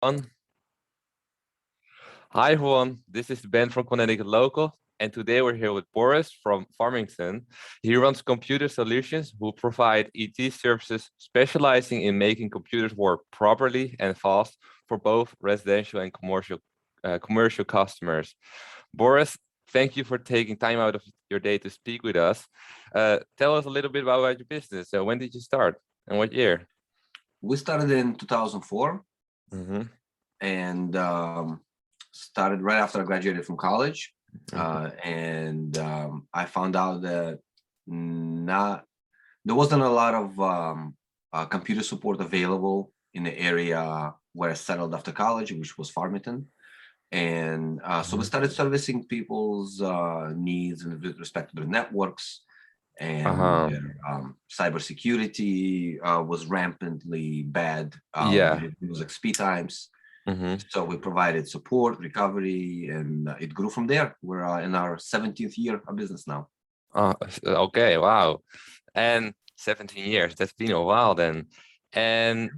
Juan. Hi, Juan. This is Ben from Connecticut Local, and today we're here with Boris from Farmington. He runs Computer Solutions, who provide IT services specializing in making computers work properly and fast for both residential and commercial customers. Boris, thank you for taking time out of your day to speak with us. Tell us a little bit about your business. So, when did you start, and what year? We started in 2004 Mm-hmm. and started right after I graduated from college. Mm-hmm. I found out that there wasn't a lot of computer support available in the area where I settled after college, which was Farmington. So we started servicing people's needs with respect to their networks, and Uh-huh. their cybersecurity was rampantly bad Yeah. with Windows XP times. Mm-hmm. So we provided support, recovery, and it grew from there. We're in our 17th year of business now. Okay, wow. And 17 years, that's been a while then. And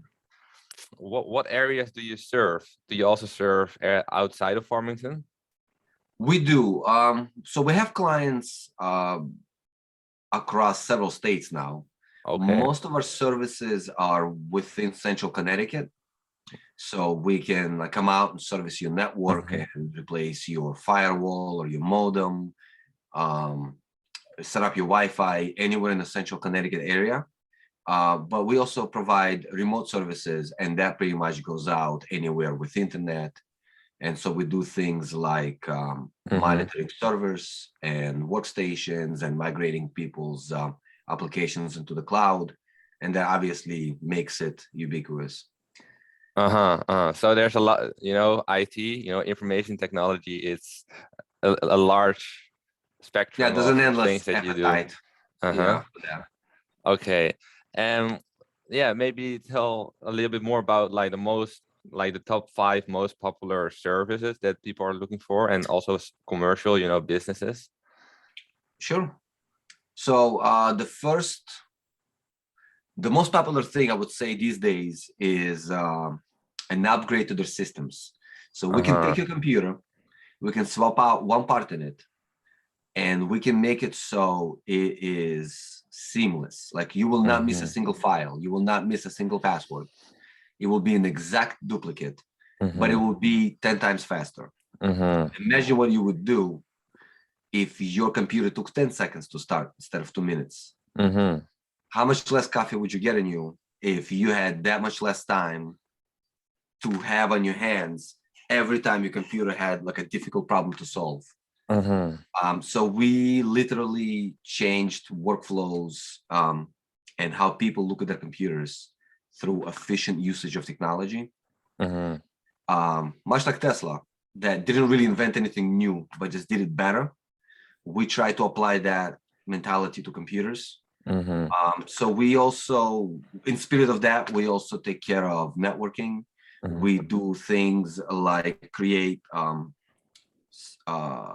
what areas do you serve? Do you also serve outside of Farmington? We do. So we have clients across several states now. Okay. Most of our services are within Central Connecticut. So we can come out and service your network Mm-hmm. and replace your firewall or your modem, um, set up your Wi-Fi anywhere in the Central Connecticut area. But we also provide remote services, and that pretty much goes out anywhere with internet. And so we do things like Mm-hmm. monitoring servers and workstations and migrating people's applications into the cloud. And that obviously makes it ubiquitous. Uh-huh. So there's a lot, IT, information technology is a large Yeah, spectrum there's of an endless things that you do. appetite. Uh-huh. Yeah, for that. Okay. And yeah, maybe tell a little bit more about the top five most popular services that people are looking for, and also commercial, businesses. Sure. So the most popular thing I would say these days is an upgrade to their systems. So we can take Uh-huh. your computer, we can swap out one part in it, and we can make it so it is seamless. Like you will not miss a Mm-hmm. single file, you will not miss a single password. It will be an exact duplicate, but it Mm-hmm. will be 10 times faster. Mm-hmm. Imagine what you would do if your computer took 10 seconds to start instead of 2 minutes. Mm-hmm. How much less coffee would you get in you if you had that much less time to have on your hands every time your computer had like a difficult problem to solve? Mm-hmm. So we literally changed workflows and how people look at their computers through efficient usage of technology. Mm-hmm. Much like Tesla, that didn't really invent anything new, but just did it better. We try to apply that mentality to computers. Mm-hmm. So we also, in spirit of that, we also take care of networking. Mm-hmm. We do things like create uh,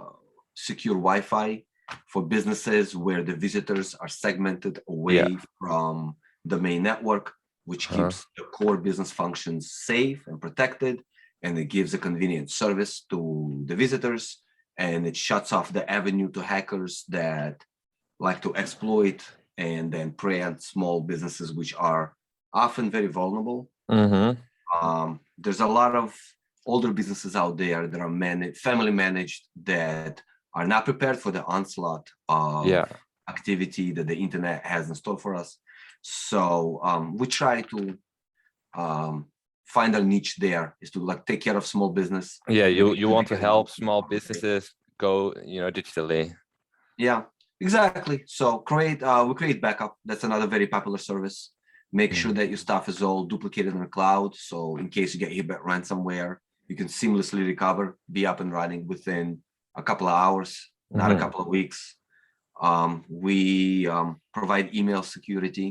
secure Wi-Fi for businesses where the visitors are segmented Yeah. away from the main network, which Uh-huh. keeps the core business functions safe and protected, and it gives a convenient service to the visitors, and it shuts off the avenue to hackers that like to exploit and then prey on small businesses, which are often very vulnerable. Mm-hmm. There's a lot of older businesses out there that are family managed, that are not prepared for the onslaught of Yeah. activity that the internet has in store for us. So we try to um, find a niche there, is to like take care of small business, Yeah, make you sure they want to can help run small properly. businesses go, digitally. Yeah, exactly. So we create backup. That's another very popular service. Make sure Mm-hmm. that your stuff is all duplicated in the cloud. So in case you get hit by ransomware, you can seamlessly recover, be up and running within a couple of hours, not a Mm-hmm. couple of weeks. We provide email security.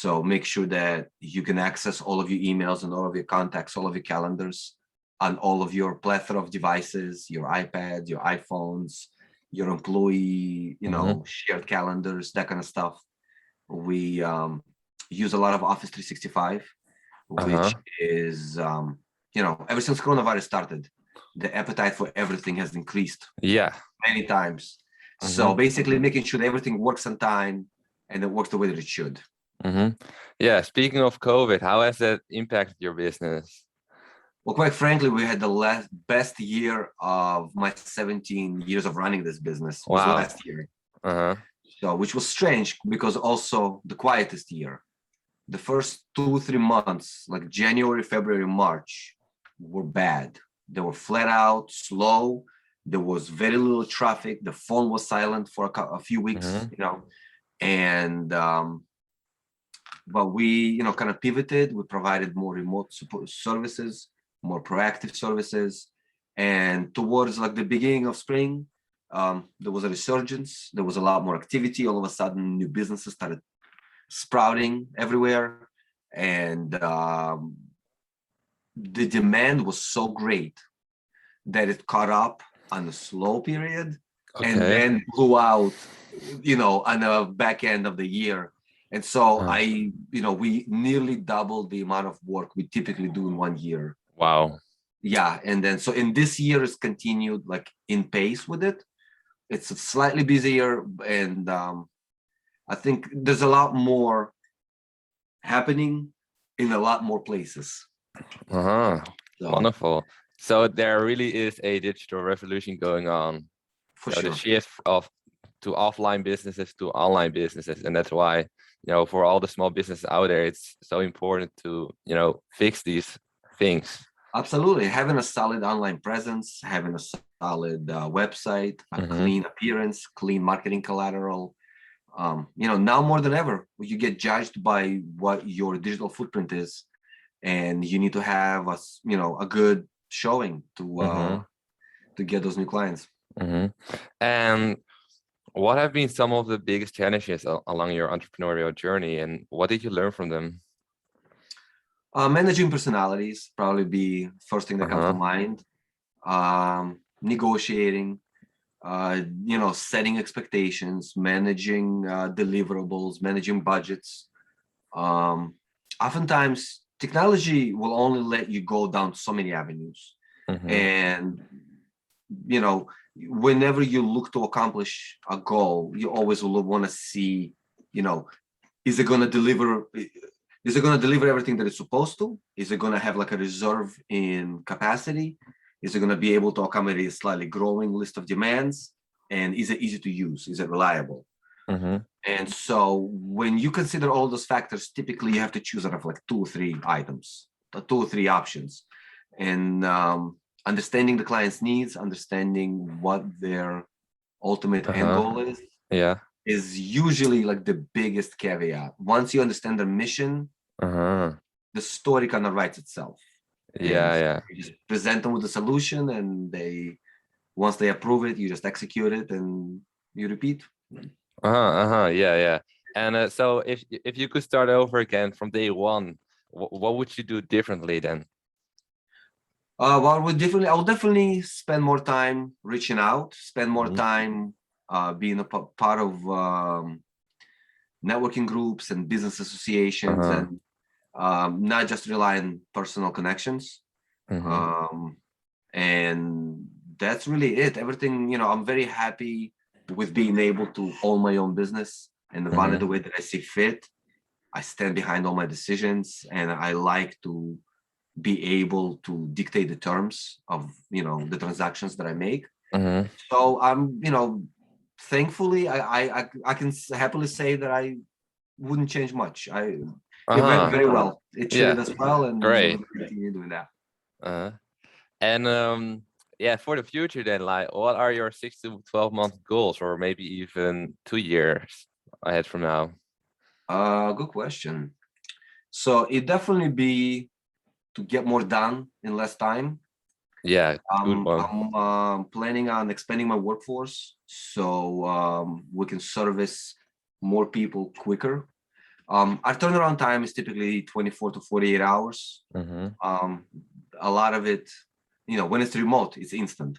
So make sure that you can access all of your emails and all of your contacts, all of your calendars on all of your plethora of devices, your iPads, your iPhones, your employee, Mm-hmm. shared calendars, that kind of stuff. We use a lot of Office 365, which Uh-huh. is ever since coronavirus started, the appetite for everything has increased Yeah. many times. So basically making sure that everything works on time and it works the way that it should. Yeah. Speaking of COVID, how has that impacted your business? Well, quite frankly, we had the best year of my 17 years of running this business was Wow. last year. So, which was strange because also the quietest year. The first 2-3 months, like January, February, March, were bad. They were flat out, slow. There was very little traffic. The phone was silent for a few weeks, and but we, kind of pivoted. We provided more remote support services, more proactive services, and towards like the beginning of spring, there was a resurgence. There was a lot more activity. All of a sudden, new businesses started sprouting everywhere, and the demand was so great that it caught up on the slow period and then blew out, on the back end of the year. And so we nearly doubled the amount of work we typically do in 1 year. Wow. Yeah. And then, so in this year is continued like in pace with it. It's slightly busier. And I think there's a lot more happening in a lot more places. So, wonderful. So there really is a digital revolution going on. For sure. The shift to offline businesses to online businesses. And that's why, for all the small businesses out there, it's so important to, fix these things. Absolutely. Having a solid online presence, having a solid website, a clean appearance, clean marketing collateral. Now more than ever, you get judged by what your digital footprint is, and you need to have a good showing to get those new clients. And what have been some of the biggest challenges along your entrepreneurial journey, and what did you learn from them? Managing personalities probably be first thing that comes to mind. Negotiating, setting expectations, managing deliverables, managing budgets. Oftentimes, technology will only let you go down so many avenues, and whenever you look to accomplish a goal, you always will want to see, is it going to deliver? Is it going to deliver everything that it's supposed to? Is it going to have like a reserve in capacity? Is it going to be able to accommodate a slightly growing list of demands? And is it easy to use? Is it reliable? And so when you consider all those factors, typically you have to choose out of like 2 or 3 items, 2 or 3 options. And understanding the client's needs, understanding what their ultimate end goal is, is usually like the biggest caveat. Once you understand their mission, the story kind of writes itself. You just present them with the solution, and once they approve it, you just execute it and you repeat. And so if you could start over again from day one, what would you do differently then? I would definitely spend more time reaching out, spend more time being a part of networking groups and business associations, and not just rely on personal connections. And that's really it. Everything, I'm very happy with being able to own my own business and run it the way that I see fit. I stand behind all my decisions, and I like to be able to dictate the terms of, the transactions that I make. So I'm, thankfully, I can happily say that I wouldn't change much. It went very well. It treated us well, and great. we'll continue doing that. And for the future then, like, what are your 6 to 12 month goals, or maybe even 2 years ahead from now? Good question. So it definitely be to get more done in less time. Good one. I'm planning on expanding my workforce so we can service more people quicker. Our turnaround time is typically 24 to 48 hours. A lot of it, when it's remote, it's instant.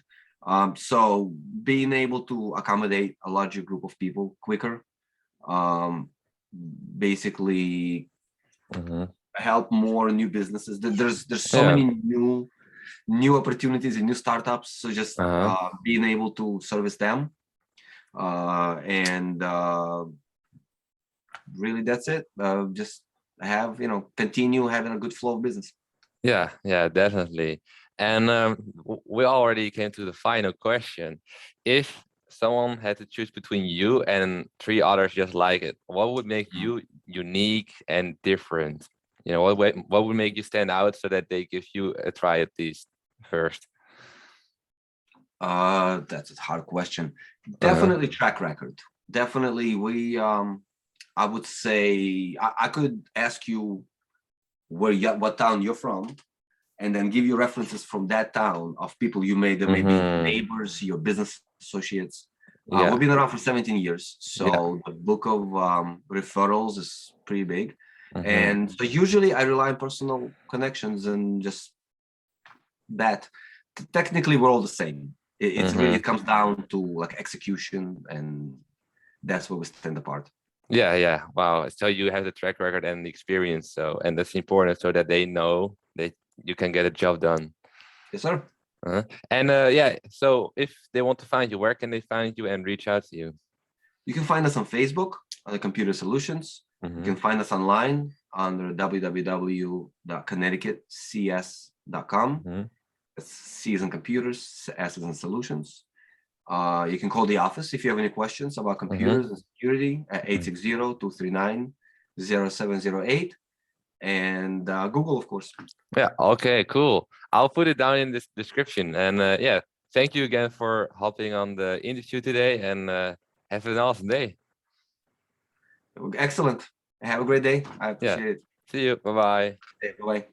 So being able to accommodate a larger group of people quicker, basically help more new businesses. There's so many new new opportunities and new startups. So just Uh-huh. being able to service them. And really that's it. Just have, continue having a good flow of business. Yeah, yeah, definitely. And we already came to the final question. If someone had to choose between you and three others just like it, what would make you unique and different? What would make you stand out so that they give you a try at least first? That's a hard question. Uh-huh. Definitely track record. Definitely I would say I could ask you what town you're from, and then give you references from that town of people you made that may be Mm-hmm. neighbors, your business associates. We've Yeah, been around for 17 years, yeah. so the book of referrals is pretty big. Mm-hmm. And so usually I rely on personal connections and just that. Technically, we're all the same. It's really, Mm-hmm. it comes down to like execution, and that's where we stand apart. Yeah, yeah. Wow. So you have the track record and the experience, and that's important so that they know that you can get a job done. Yes, sir. Uh-huh. And yeah, so if they want to find you, where can they find you and reach out to you? You can find us on Facebook under Computer Solutions. You Mm-hmm. can find us online under www.connecticutcs.com. Mm-hmm. It's C is in computers, S is in solutions. You can call the office if you have any questions about Mm-hmm. computers and security at 860-239-0708. And Google, of course. Yeah. Okay. Cool. I'll put it down in this description. And yeah, thank you again for hopping on the interview today. And have an awesome day. Excellent. Have a great day. I Yeah. appreciate See you. Bye bye. it. Bye-bye.